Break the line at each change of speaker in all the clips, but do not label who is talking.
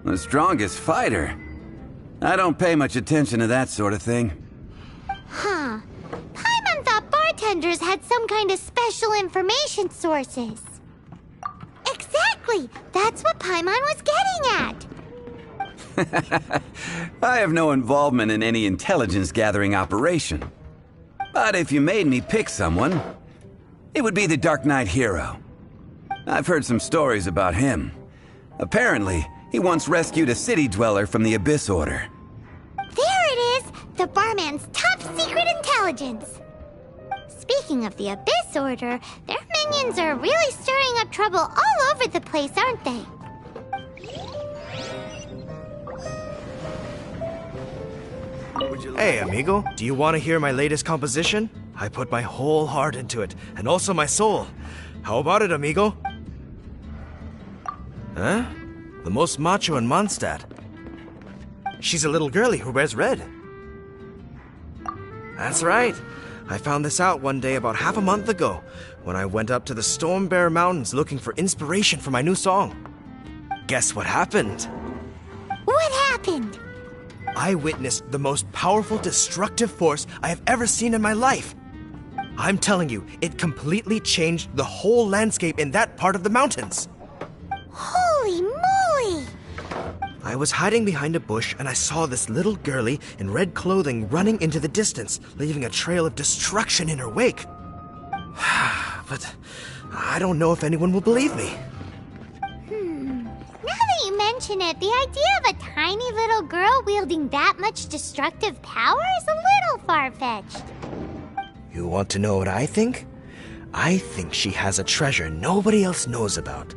The strongest fighter? I don't pay much attention to that sort of thing.
Huh. Paimon thought bartenders had some kind of special information sources. Exactly! That's what Paimon was getting at!
I have no involvement in any intelligence-gathering operation. But if you made me pick someone, it would be the Dark Knight hero. I've heard some stories about him. Apparently, he once rescued a city dweller from the Abyss Order.
There it is! The barman's top secret intelligence! Speaking of the Abyss Order, their minions are really stirring up trouble all over the place, aren't they?
Hey, amigo, do you want to hear my latest composition? I put my whole heart into it, and also my soul. How about it, amigo? Huh? The most macho in Mondstadt. She's a little girlie who wears red. That's right. I found this out one day about half a month ago, when I went up to the Storm Bear Mountains looking for inspiration for my new song. Guess what happened?
What happened?
I witnessed the most powerful destructive force I have ever seen in my life. I'm telling you, it completely changed the whole landscape in that part of the mountains.
Holy moly!
I was hiding behind a bush and I saw this little girlie in red clothing running into the distance, leaving a trail of destruction in her wake. But I don't know if anyone will believe me.
Now that you mention it, the idea of a tiny little girl wielding that much destructive power is a little far-fetched.
You want to know what I think? I think she has a treasure nobody else knows about.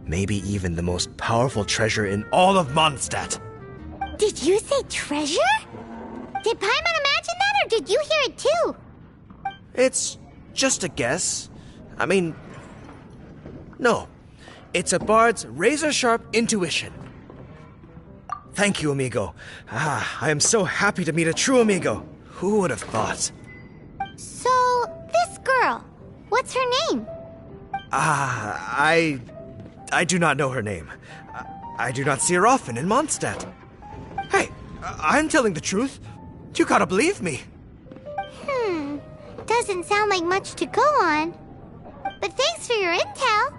Maybe even the most powerful treasure in all of Mondstadt.
Did you say treasure? Did Paimon imagine that, or did you hear it too?
It's just a guess. I mean, no. It's a bard's razor-sharp intuition. Thank you, amigo. I am so happy to meet a true amigo. Who would have thought?
So, this girl, what's her name?
I do not know her name. I do not see her often in Mondstadt. Hey, I'm telling the truth. You gotta believe me.
Doesn't sound like much to go on. But thanks for your intel.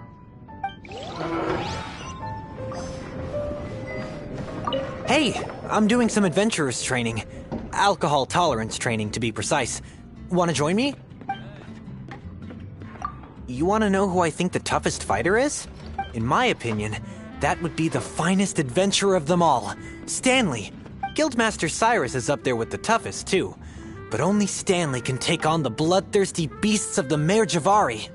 Hey, I'm doing some adventurers training. Alcohol tolerance training, to be precise. Want to join me? You want to know who I think the toughest fighter is? In my opinion, that would be the finest adventurer of them all, Stanley. Guildmaster Cyrus is up there with the toughest, too. But only Stanley can take on the bloodthirsty beasts of the Mare Javari.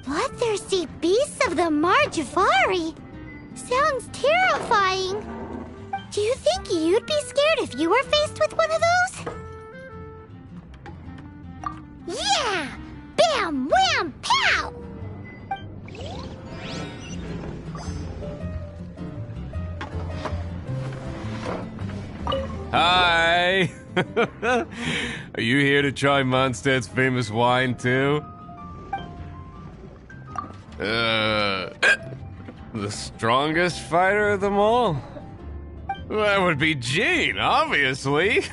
Bloodthirsty beasts of the Mare Javari? Sounds terrifying. Do you think you'd be scared if you were faced with one of those? Yeah! Bam! Wham! Pow!
Hi! Are you here to try Mondstadt's famous wine, too? The strongest fighter of them all? That would be Jean, obviously.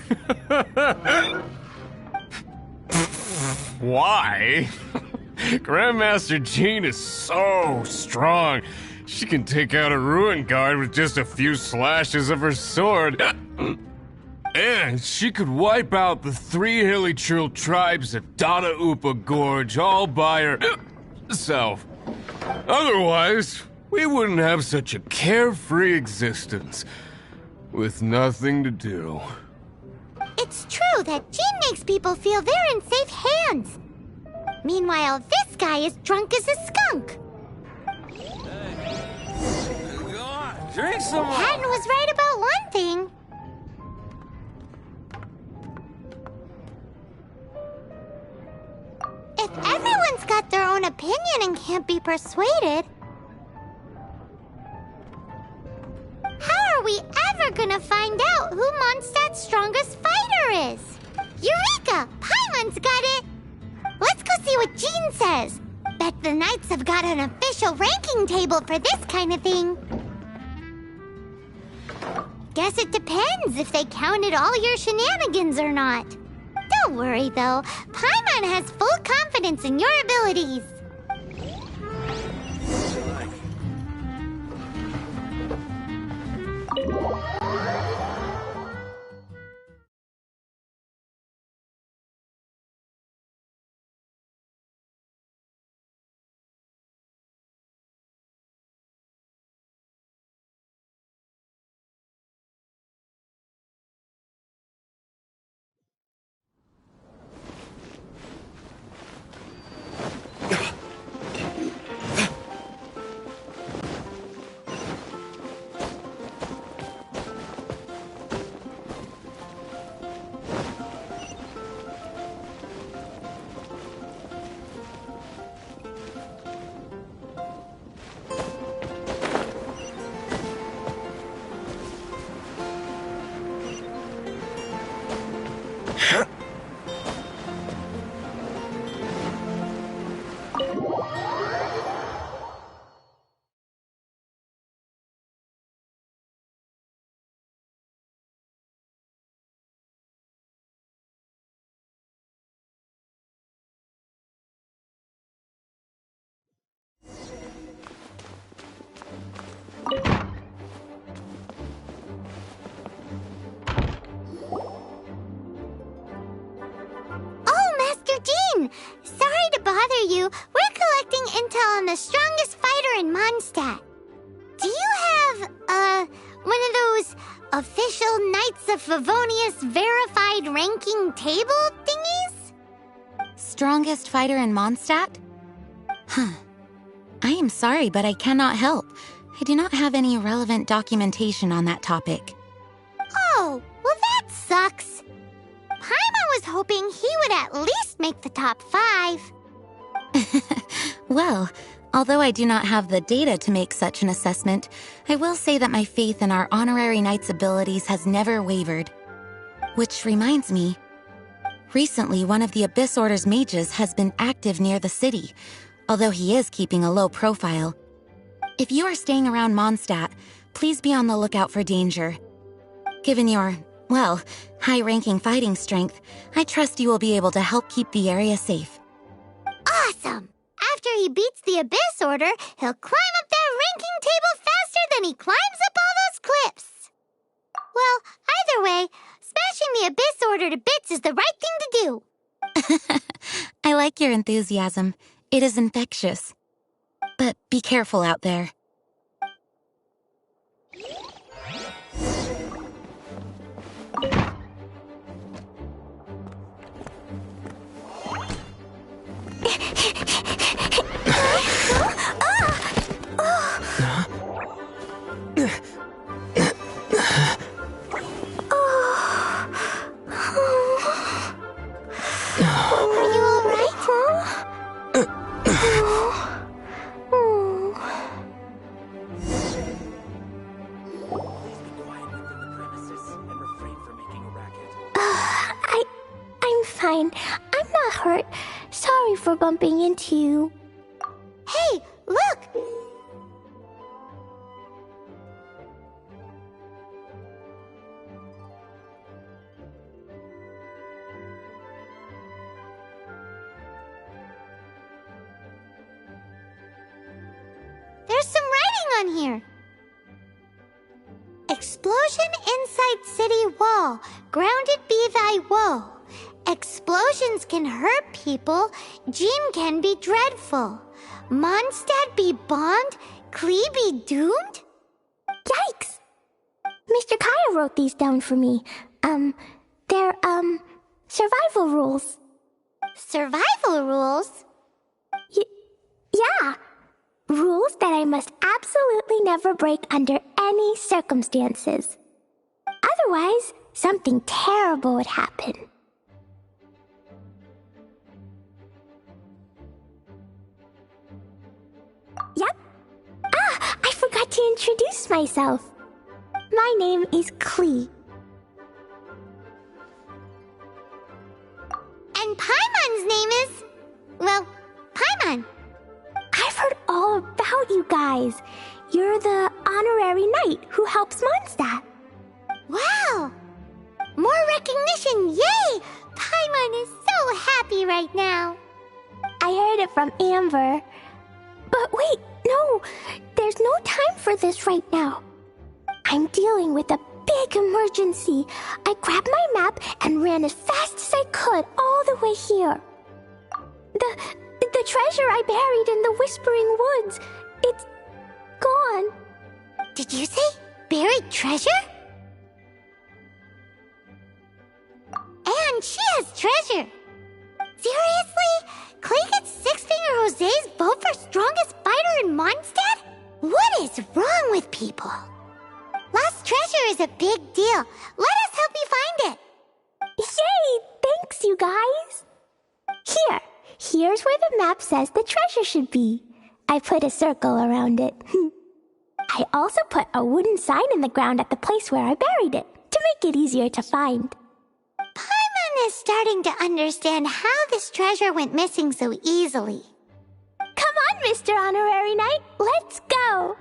Why? Grandmaster Jean is so strong. She can take out a ruin guard with just a few slashes of her sword. And she could wipe out the 3 hilly-churl tribes of Dada Upa Gorge all by herself. Otherwise, we wouldn't have such a carefree existence, with nothing to do.
It's true that Jean makes people feel they're in safe hands. Meanwhile, this guy is drunk as a skunk.
Go on, drink some more.
Patton was right about one thing. If everyone's got their own opinion and can't be persuaded, how are we ever gonna find out who Mondstadt's strongest fighter is? Eureka! Paimon's got it! Let's go see what Jean says. Bet the Knights have got an official ranking table for this kind of thing. guess it depends if they counted all your shenanigans or not. Don't worry, though. Paimon has full confidence in your abilities. Sorry to bother you. We're collecting intel on the strongest fighter in Mondstadt. Do you have, one of those official Knights of Favonius verified ranking table thingies?
Strongest fighter in Mondstadt? Huh. I am sorry, but I cannot help. I do not have any relevant documentation on that topic.
Oh, well that sucks. Paimon was hoping he would at least make the top 5.
Well, although I do not have the data to make such an assessment, I will say that my faith in our honorary knight's abilities has never wavered. Which reminds me, recently one of the Abyss Order's mages has been active near the city, although he is keeping a low profile. If you are staying around Mondstadt, please be on the lookout for danger. Given your, well, high-ranking fighting strength, I trust you will be able to help keep the area safe.
Awesome! After he beats the Abyss Order, he'll climb up that ranking table faster than he climbs up all those cliffs. Well, either way, smashing the Abyss Order to bits is the right thing to do.
I like your enthusiasm. It is infectious. But be careful out there.
I'm not hurt. Sorry for bumping into you. Hey, look! There's some writing on here. Explosion inside city wall. Grounded be thy woe. Explosions can hurt people. Jean can be dreadful. Mondstadt be bombed. Klee be doomed? Yikes! Mr. Kaya wrote these down for me. They're, survival rules. Survival rules? Yeah. Rules that I must absolutely never break under any circumstances. Otherwise, something terrible would happen. Yep. I forgot to introduce myself. My name is Klee. And Paimon's name is... well, Paimon. I've heard all about you guys. You're the honorary knight who helps Mondstadt. Wow! More recognition, yay! Paimon is so happy right now.
I heard it from Amber. But wait, no! There's no time for this right now. I'm dealing with a big emergency. I grabbed my map and ran as fast as I could all the way here. The treasure I buried in the Whispering Woods, it's gone.
Did you say buried treasure? And she has treasure. Seriously? Clay gets Six-Finger Jose's vote for strongest fighter in Mondstadt? What is wrong with people? Lost treasure is a big deal. Let us help you find it.
Yay! Thanks, you guys. Here's where the map says the treasure should be. I put a circle around it. I also put a wooden sign in the ground at the place where I buried it, to make it easier to find.
Paimon is starting to understand how this treasure went missing so easily.
Come on, Mr. Honorary Knight, let's go!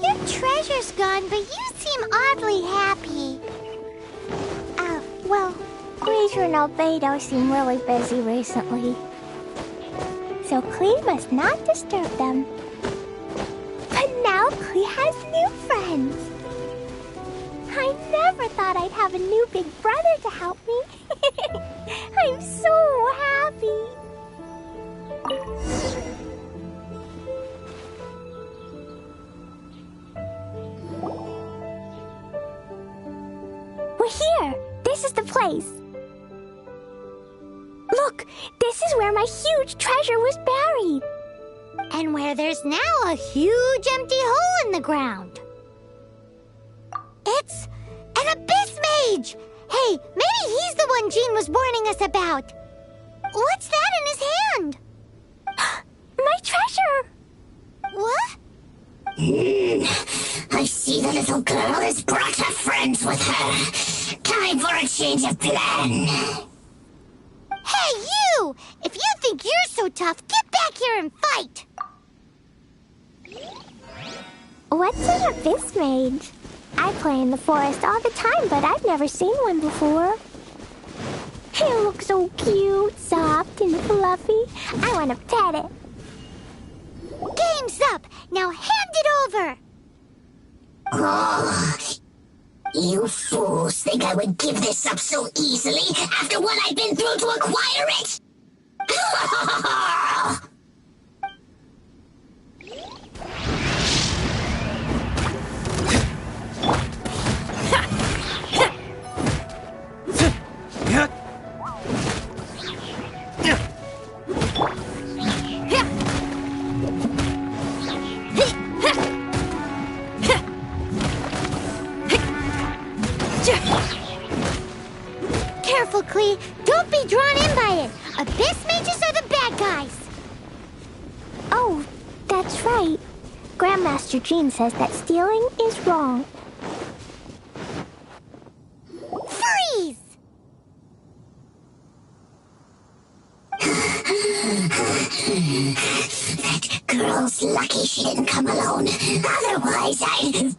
Your treasure's gone, but you seem oddly happy.
Well, Glacier and Albedo seem really busy recently. So Klee must not disturb them. But now Klee has new friends. I never thought I'd have a new big brother to help me. I'm so happy. We're here. This is the place. Look, this is where my huge treasure was buried.
And where there's now a huge empty hole in the ground. It's an abyss mage! Hey, maybe he's the one Jean was warning us about. What's that in his hand?
My treasure!
What?
I see the little girl has brought her friends with her. Time for a change of plan.
Hey, you! If you think you're so tough, get back here and fight!
What's an abyss mage? I play in the forest all the time, but I've never seen one before. It looks so cute, soft, and fluffy. I want to pet it.
Game's up! Now hand it over!
Oh, you fools think I would give this up so easily after what I've been through to acquire it?
Careful, Klee. Don't be drawn in by it. Abyss mages are the bad guys.
Oh, that's right. Grandmaster Jean says that stealing is wrong.
Freeze!
That girl's lucky she didn't come alone. Otherwise, I'd...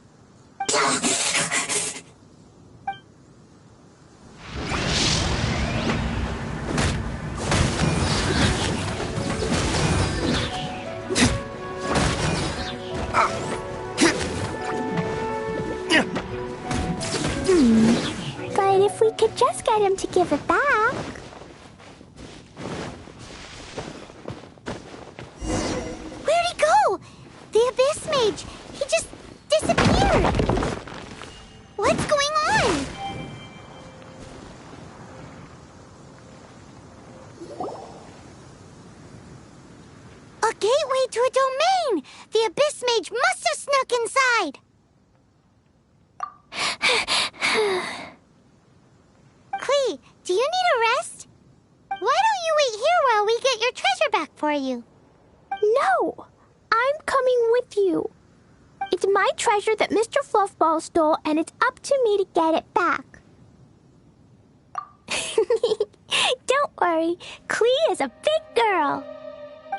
if we could just get him to give it back.
Where'd he go? The Abyss Mage. He just disappeared. What's going on? A gateway to a domain! The Abyss Mage must have snuck inside! Klee, do you need a rest? Why don't you wait here while we get your treasure back for you?
No! I'm coming with you. It's my treasure that Mr. Fluffball stole, and it's up to me to get it back. Don't worry, Klee is a big girl.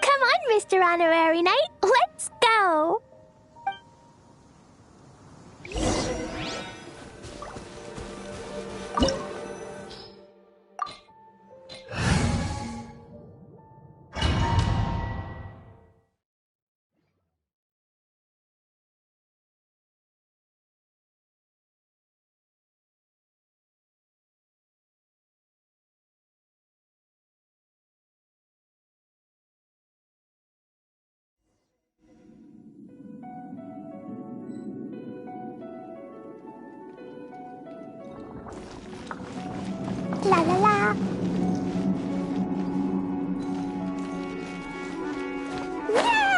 Come on, Mr. Honorary Knight, let's go! La la la. Yeah!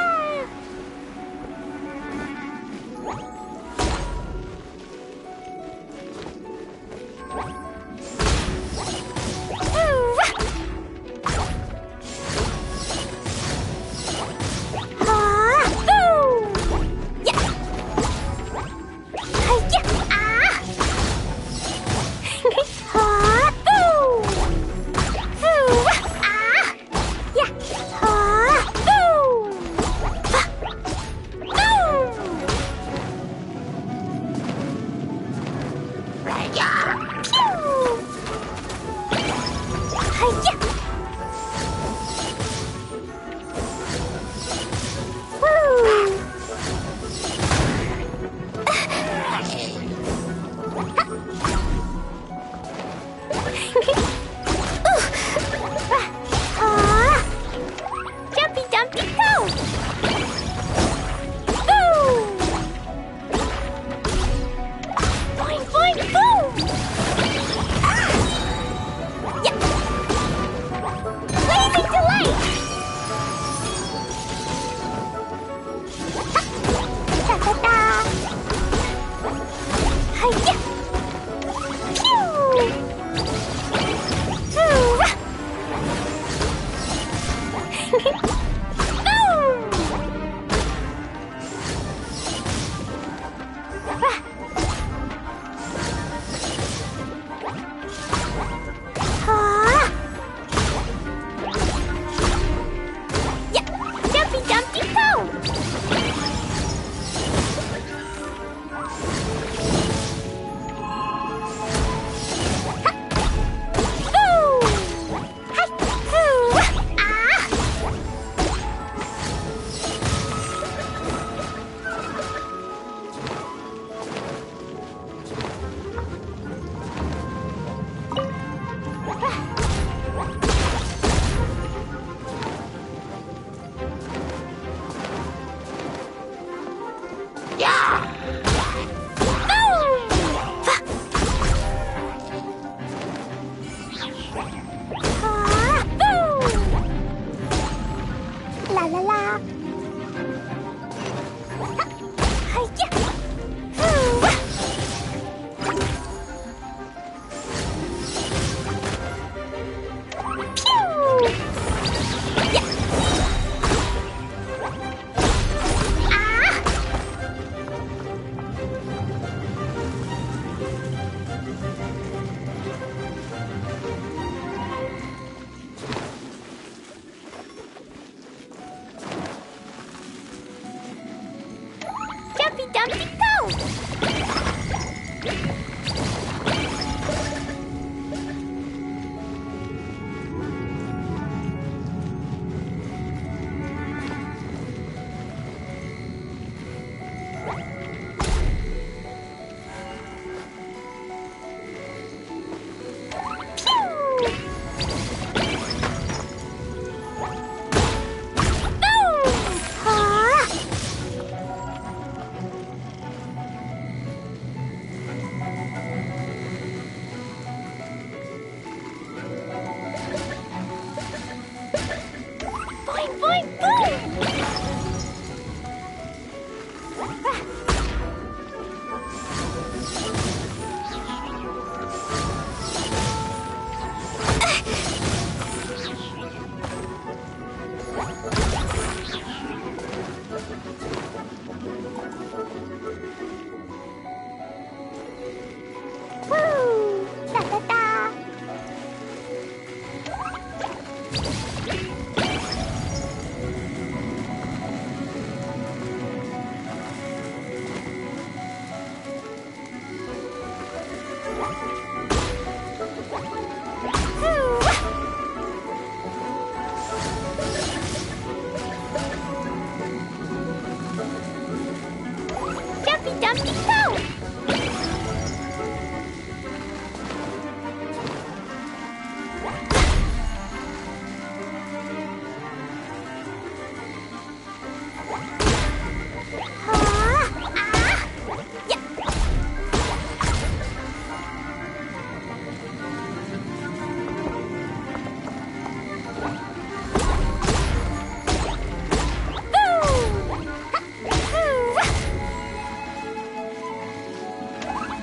Jumpy Dumpty Go!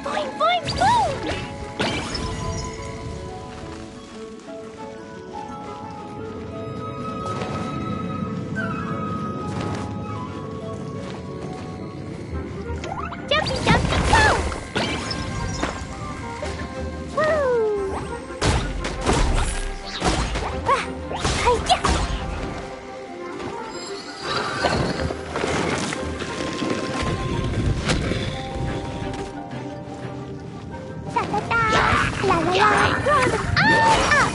Boing, boing, boom! Jumpy, jumpy, go! Woo! Hi-ya! Da-da-da! La-la-la! Ah!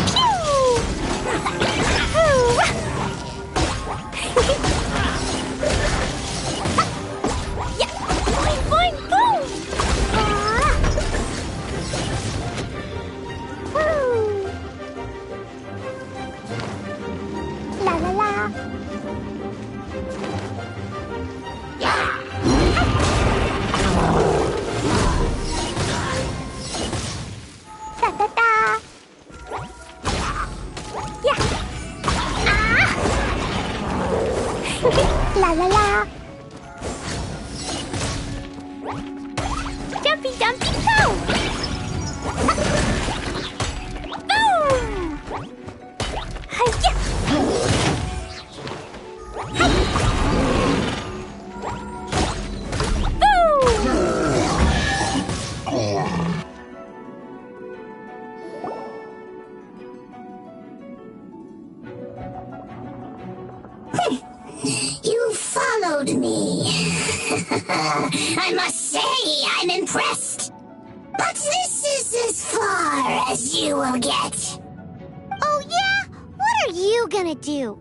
Pew! Yeah! Boing, boing, boom! Woo! La-la-la! Da-da-da! Yeah! Ah! La-la-la! Jumpy, jumpy, go! Boom! Hi-ya!
You followed me. I must say, I'm impressed. But this is as far as you will get.
Oh, yeah? What are you gonna do?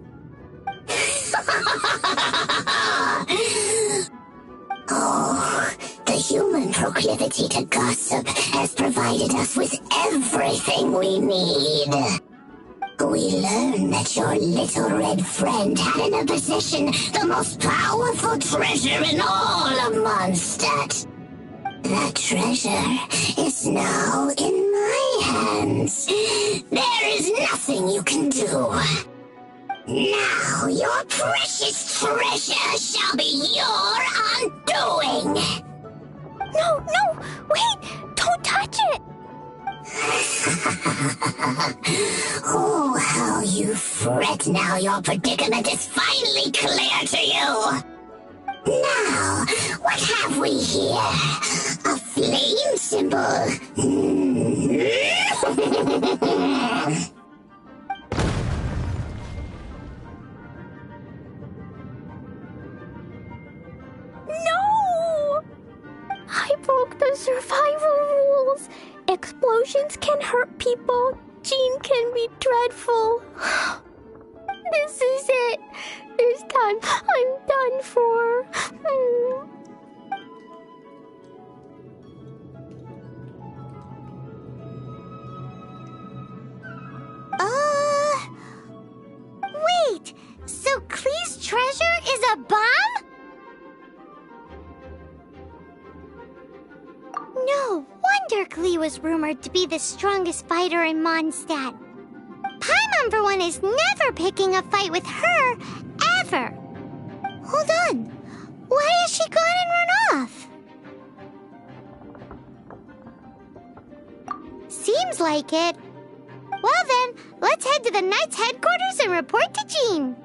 Oh, the human proclivity to gossip has provided us with everything we need. We learned that your little red friend had in her possession the most powerful treasure in all of Mondstadt. That treasure is now in my hands. There is nothing you can do. Now your precious treasure shall be your undoing.
No, no! Wait! Don't touch it!
Oh, how you fret now your predicament is finally clear to you. Now, what have we here? A flame symbol.
No! I broke the survival rules. Explosions can hurt people. Jean can be dreadful. This is it. This time I'm done for.
Wait! So Klee's treasure is a bomb? No wonder Klee was rumored to be the strongest fighter in Mondstadt. Paimon, for one, is never picking a fight with her, ever. Hold on. Why has she gone and run off? Seems like it. Well then, let's head to the Knight's headquarters and report to Jean.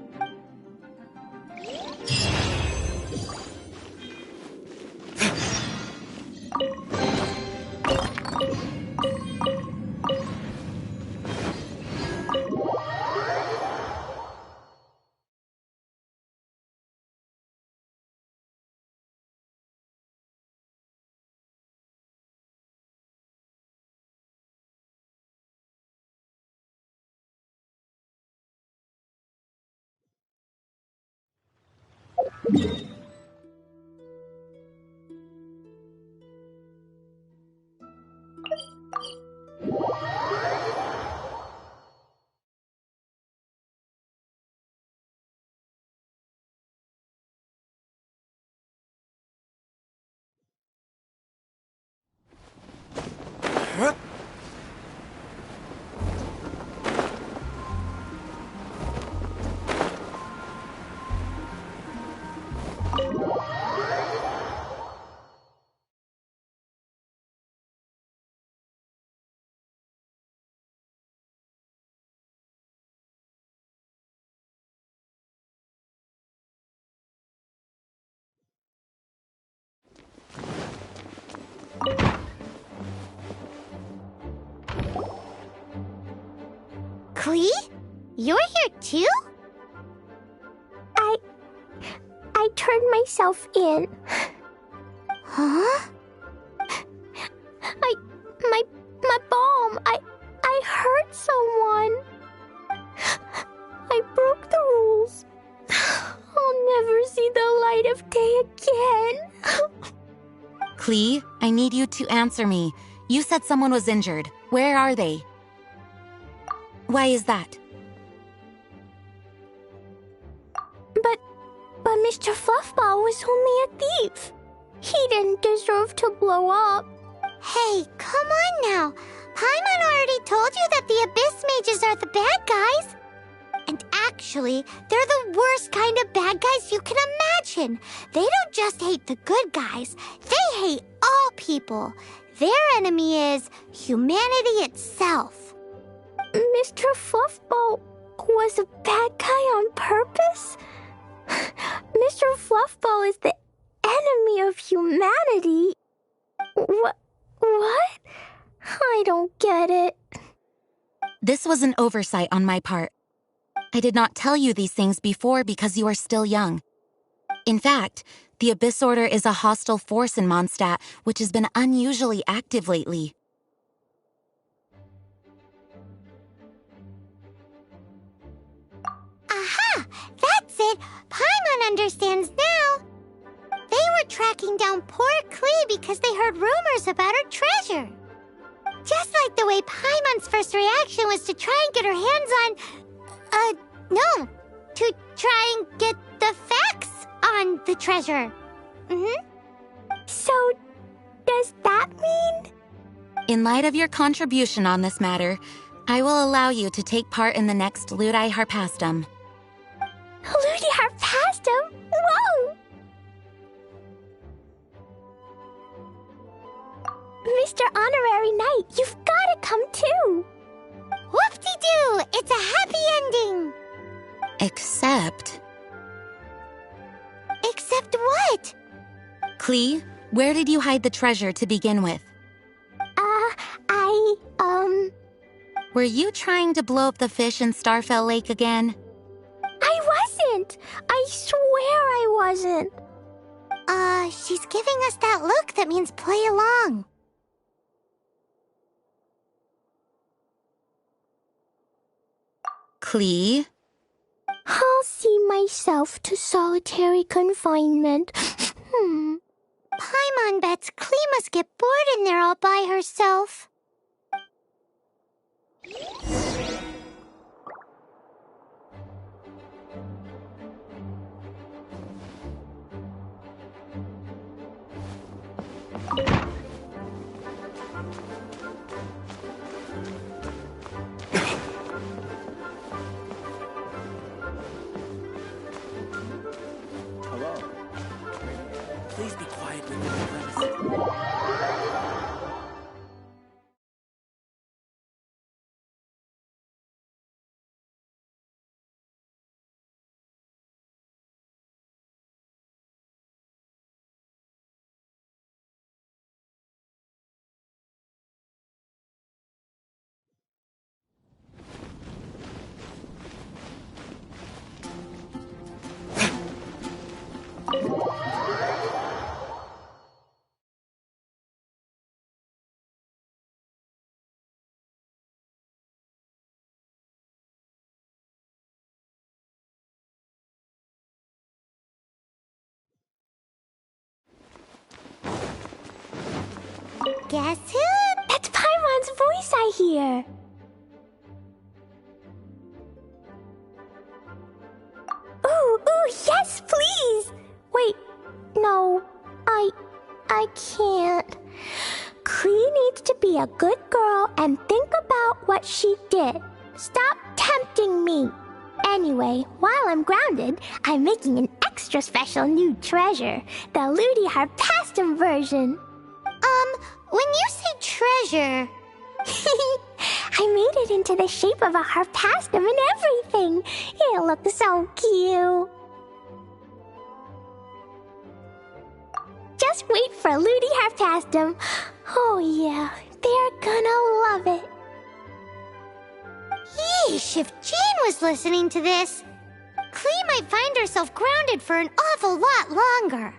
Klee? You're here too?
I turned myself in.
Huh?
My bomb. I hurt someone. I broke the rules. I'll never see the light of day again.
Klee, I need you to answer me. You said someone was injured. Where are they? Why is that?
But Mr. Fluffball was only a thief. He didn't deserve to blow up.
Hey, come on now. Paimon already told you that the Abyss Mages are the bad guys. And actually, they're the worst kind of bad guys you can imagine. They don't just hate the good guys. They hate all people. Their enemy is humanity itself.
Mr. Fluffball was a bad guy on purpose? Mr. Fluffball is the enemy of humanity? What? I don't get it.
This was an oversight on my part. I did not tell you these things before because you are still young. In fact, the Abyss Order is a hostile force in Mondstadt, which has been unusually active lately.
Aha! That's it! Paimon understands now! They were tracking down poor Klee because they heard rumors about her treasure. Just like the way Paimon's first reaction was to try and get her hands on... no! To try and get the facts on the treasure.
So, does that mean?
In light of your contribution on this matter, I will allow you to take part in the next Ludi Harpastum.
Ludi Harpastum? Whoa! Mr. Honorary Knight, you've gotta come too!
Whoop-de-doo! It's a happy ending!
Except...
Except what?
Klee, where did you hide the treasure to begin with?
I
Were you trying to blow up the fish in Starfell Lake again?
I wasn't! I swear I wasn't!
She's giving us that look that means play along.
Klee?
I'll see myself to solitary confinement.
Paimon bets Klee must get bored in there all by herself.
Please be quiet within the premises.
Guess who?
That's Paimon's voice I hear. Ooh, yes, please. Wait, no, I can't. Klee needs to be a good girl and think about what she did. Stop tempting me. Anyway, while I'm grounded, I'm making an extra special new treasure, the Ludi Harpastum version.
When you say treasure...
I made it into the shape of a harpastum and everything. It looks so cute. Just wait for Ludi Harpastum. Oh yeah, they're gonna love it.
Yeesh, if Jean was listening to this, Klee might find herself grounded for an awful lot longer.